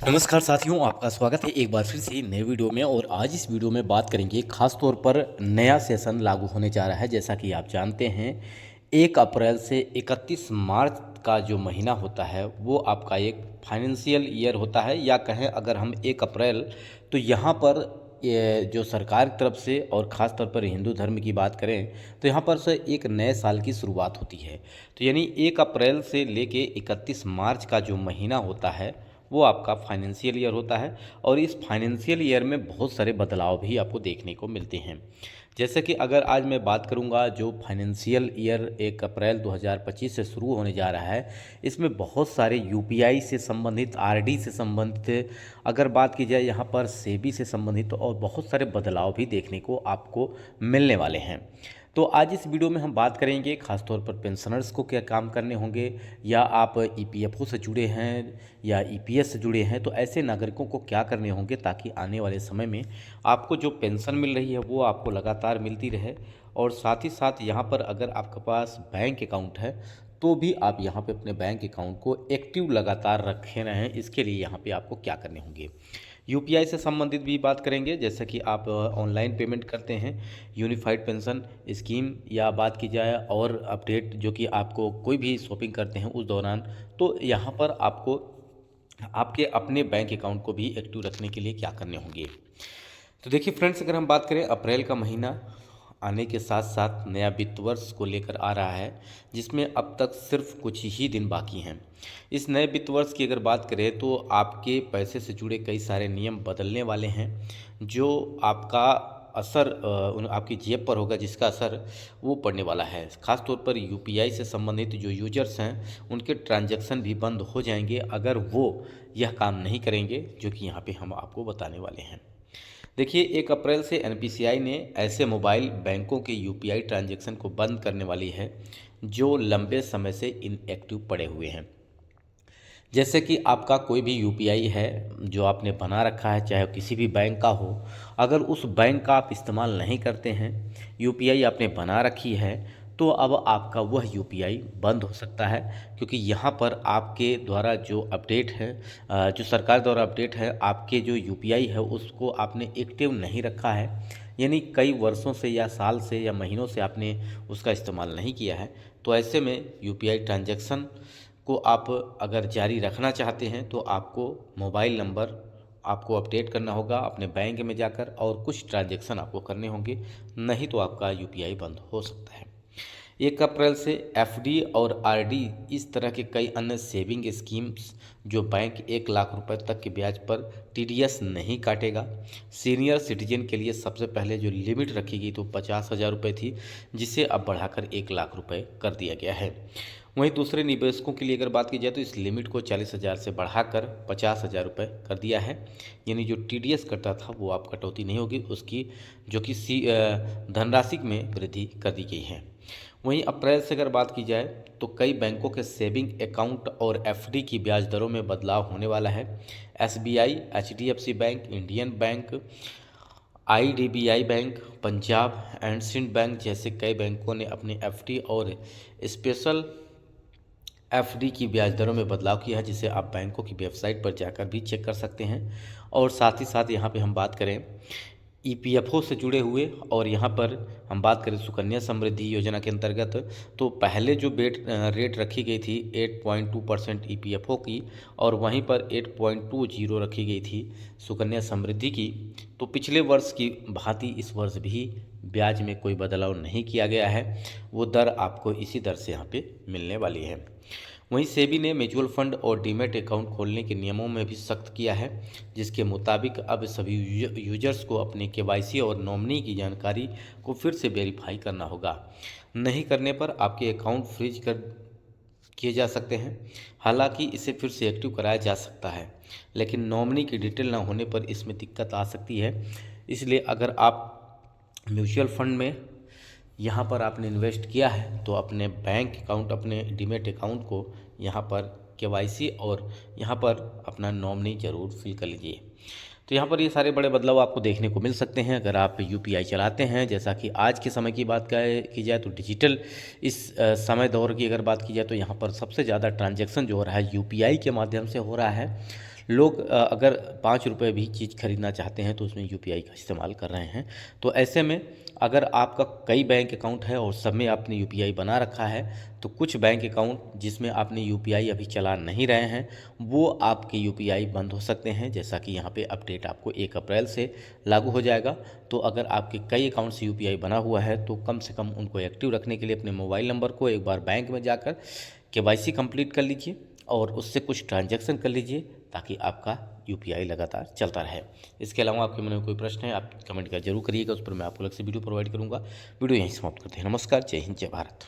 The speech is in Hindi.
नमस्कार साथियों, आपका स्वागत है एक बार फिर से नए वीडियो में। और आज इस वीडियो में बात करेंगे खास तौर पर नया सेशन लागू होने जा रहा है। जैसा कि आप जानते हैं 1 अप्रैल से 31 मार्च का जो महीना होता है वो आपका एक फाइनेंशियल ईयर होता है, या कहें अगर हम 1 अप्रैल तो यहाँ पर ये जो सरकार की तरफ से और ख़ास तौर पर हिंदू धर्म की बात करें तो यहाँ पर से एक नए साल की शुरुआत होती है। तो यानी 1 अप्रैल से लेके 31 मार्च का जो महीना होता है वो आपका फाइनेंशियल ईयर होता है। और इस फाइनेंशियल ईयर में बहुत सारे बदलाव भी आपको देखने को मिलते हैं। जैसे कि अगर आज मैं बात करूंगा जो फाइनेंशियल ईयर 1 अप्रैल 2025 से शुरू होने जा रहा है, इसमें बहुत सारे यूपीआई से संबंधित, आरडी से संबंधित, अगर बात की जाए यहाँ पर सेबी से संबंधित और बहुत सारे बदलाव भी देखने को आपको मिलने वाले हैं। तो आज इस वीडियो में हम बात करेंगे खासतौर पर पेंशनर्स को क्या काम करने होंगे, या आप ईपीएफओ से जुड़े हैं या ईपीएस से जुड़े हैं तो ऐसे नागरिकों को क्या करने होंगे ताकि आने वाले समय में आपको जो पेंशन मिल रही है वो आपको लगातार मिलती रहे। और साथ ही साथ यहाँ पर अगर आपके पास बैंक अकाउंट है तो भी आप यहाँ पे अपने बैंक अकाउंट को एक्टिव लगातार रखे रहें, इसके लिए यहाँ पे आपको क्या करने होंगे। यूपीआई से संबंधित भी बात करेंगे, जैसे कि आप ऑनलाइन पेमेंट करते हैं यूनिफाइड पेंशन स्कीम, या बात की जाए और अपडेट जो कि आपको कोई भी शॉपिंग करते हैं उस दौरान, तो यहाँ पर आपको आपके अपने बैंक अकाउंट को भी एक्टिव रखने के लिए क्या करने होंगे। तो देखिए फ्रेंड्स, अगर हम बात करें अप्रैल का महीना आने के साथ साथ नया वित्त वर्ष को लेकर आ रहा है, जिसमें अब तक सिर्फ कुछ ही दिन बाकी हैं। इस नए वित्त वर्ष की अगर बात करें तो आपके पैसे से जुड़े कई सारे नियम बदलने वाले हैं, जो आपका असर आपकी जेब पर होगा, जिसका असर वो पड़ने वाला है। ख़ास तौर पर यूपीआई से संबंधित जो यूजर्स हैं उनके ट्रांजैक्शन भी बंद हो जाएंगे अगर वो यह काम नहीं करेंगे, जो कि यहाँ पे हम आपको बताने वाले हैं। देखिए 1 अप्रैल से एनपीसीआई ने ऐसे मोबाइल बैंकों के यूपीआई ट्रांजैक्शन को बंद करने वाली है जो लंबे समय से इनएक्टिव पड़े हुए हैं। जैसे कि आपका कोई भी यूपीआई है जो आपने बना रखा है, चाहे किसी भी बैंक का हो, अगर उस बैंक का आप इस्तेमाल नहीं करते हैं, यूपीआई आपने बना रखी है, तो अब आपका वह यूपीआई बंद हो सकता है। क्योंकि यहाँ पर आपके द्वारा जो अपडेट है, जो सरकार द्वारा अपडेट है, आपके जो यूपीआई है उसको आपने एक्टिव नहीं रखा है, यानी कई वर्षों से या साल से या महीनों से आपने उसका इस्तेमाल नहीं किया है। तो ऐसे में यूपीआई ट्रांजैक्शन को आप अगर जारी रखना चाहते हैं तो आपको मोबाइल नंबर आपको अपडेट करना होगा अपने बैंक में जाकर, और कुछ ट्रांजैक्शन आपको करने होंगे, नहीं तो आपका यूपीआई बंद हो सकता है। 1 अप्रैल से एफडी और आरडी इस तरह के कई अन्य सेविंग स्कीम्स जो बैंक 1 लाख रुपए तक के ब्याज पर टीडीएस नहीं काटेगा। सीनियर सिटीजन के लिए सबसे पहले जो लिमिट रखी गई तो 50,000 रुपये थी, जिसे अब बढ़ाकर 1 लाख रुपए कर दिया गया है। वहीं दूसरे निवेशकों के लिए अगर बात की जाए तो इस लिमिट को 40,000 से बढ़ाकर 50,000 रुपये कर दिया है। यानी जो टीडीएस कटता था वो आप कटौती नहीं होगी उसकी, जो कि धनराशि में वृद्धि कर दी गई है। वहीं अप्रैल से अगर बात की जाए तो कई बैंकों के सेविंग अकाउंट और एफडी की ब्याज दरों में बदलाव होने वाला है। SBI, HDFC bank, Indian bank, IDBI bank, Punjab and Sind bank जैसे कई बैंकों ने अपनी एफडी और स्पेशल एफडी की ब्याज दरों में बदलाव किया है, जिसे आप बैंकों की वेबसाइट पर जाकर भी चेक कर सकते हैं। और साथ ही साथ यहाँ पे हम बात करें ईपीएफओ से जुड़े हुए, और यहाँ पर हम बात करें सुकन्या समृद्धि योजना के अंतर्गत, तो पहले जो रेट रखी गई थी 8.2% ईपीएफओ की, और वहीं पर 8.20 रखी गई थी सुकन्या समृद्धि की। तो पिछले वर्ष की भांति इस वर्ष भी ब्याज में कोई बदलाव नहीं किया गया है, वो दर आपको इसी दर से यहाँ पे मिलने वाली है। वहीं सेबी ने म्यूचुअल फंड और डीमैट अकाउंट खोलने के नियमों में भी सख्त किया है, जिसके मुताबिक अब सभी यूजर्स को अपने केवाईसी और नॉमिनी की जानकारी को फिर से वेरीफाई करना होगा। नहीं करने पर आपके अकाउंट फ्रीज कर किए जा सकते हैं। हालांकि इसे फिर से एक्टिव कराया जा सकता है, लेकिन नॉमिनी की डिटेल न होने पर इसमें दिक्कत आ सकती है। इसलिए अगर आप म्यूचुअल फंड में यहाँ पर आपने इन्वेस्ट किया है तो अपने बैंक अकाउंट, अपने डीमैट अकाउंट को यहाँ पर केवाईसी और यहाँ पर अपना नॉमिनी ज़रूर फिल कर लीजिए। तो यहाँ पर ये सारे बड़े बदलाव आपको देखने को मिल सकते हैं अगर आप यूपीआई चलाते हैं। जैसा कि आज के समय की बात की जाए तो डिजिटल इस समय दौर की अगर बात की जाए तो यहाँ पर सबसे ज़्यादा ट्रांजैक्शन जो हो रहा है यूपीआई के माध्यम से हो रहा है। लोग अगर 5 रुपये भी चीज़ खरीदना चाहते हैं तो उसमें यूपीआई का इस्तेमाल कर रहे हैं। तो ऐसे में अगर आपका कई बैंक अकाउंट है और सब में आपने यूपीआई बना रखा है, तो कुछ बैंक अकाउंट जिसमें आपने यूपीआई अभी चला नहीं रहे हैं, वो आपके यूपीआई बंद हो सकते हैं, जैसा कि यहाँ पे अपडेट आपको 1 अप्रैल से लागू हो जाएगा। तो अगर आपके कई अकाउंट से यूपीआई बना हुआ है तो कम से कम उनको एक्टिव रखने के लिए अपने मोबाइल नंबर को एक बार बैंक में जाकर केवाईसी कंप्लीट कर लीजिए और उससे कुछ ट्रांजैक्शन कर लीजिए, ताकि आपका यूपीआई लगातार चलता रहे। इसके अलावा आपके मन में कोई प्रश्न है आप कमेंट कर जरूर करिएगा, उस पर मैं आपको अलग से वीडियो प्रोवाइड करूँगा। वीडियो यहीं समाप्त करते हैं। नमस्कार, जय हिंद, जय भारत।